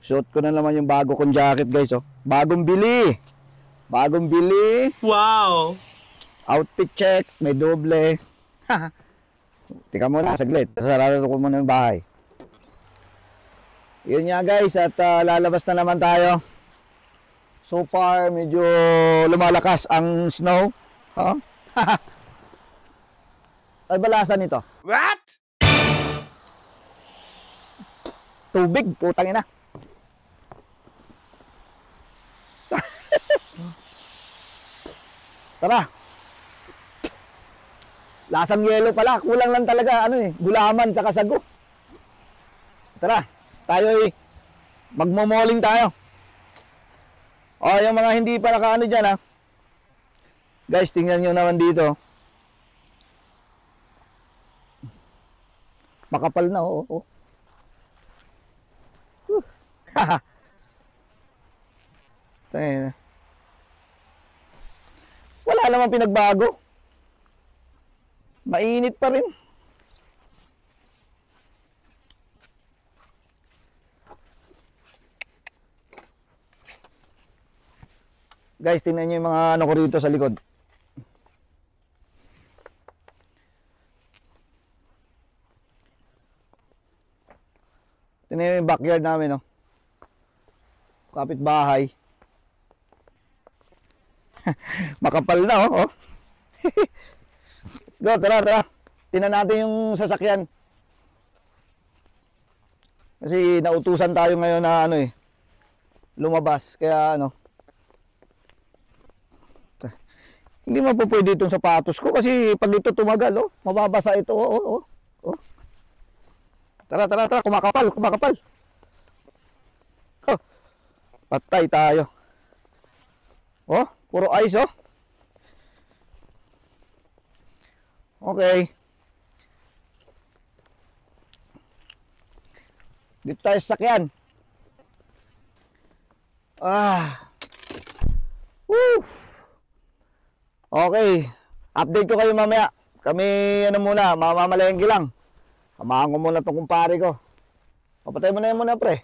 Suot ko na naman yung bago kong jacket, guys, oh. Bagong bili. Bagong bili. Wow! Outfit check. May doble. Tika muna, saglit. Sarado ko muna yung bahay. Yun nga, guys. At lalabas na naman tayo. So far, medyo lumalakas ang snow. Huh? Ay, balasan ito. What? Tubig, putang ina. Tara. Lasang yelo pala. Kulang lang talaga, ano eh, gulaman tsaka sago. Tara, tayo eh, magmomoling tayo. O, yung mga hindi pa nakaano dyan, ha. Guys, tingnan nyo naman dito. Makapal na, oh. Tayo. Wala namang pinagbago. Mainit pa rin. Guys, tingnan nyo yung mga ano ko rito sa likod. Tingnan nyo yung backyard namin, no? Kapitbahay. Makapal na, oh. Let's go, tara. Tingnan natin yung sasakyan. Kasi nautusan tayo ngayon na ano eh, lumabas. Kaya ano, hindi mo po pwede itong sapatos ko kasi pag ito tumagal, oh, mababasa ito, oh. Tara, kumakapal. Oh, patay tayo. Oh, puro ice, oh. Okay. Dito tayo sa sakyan. Woo! Okay. Update ko kayo mamaya. Kami, ano muna, mamamalengke lang. Samahan ko muna itong kumpare ko. Papatay mo na yun muna, pre.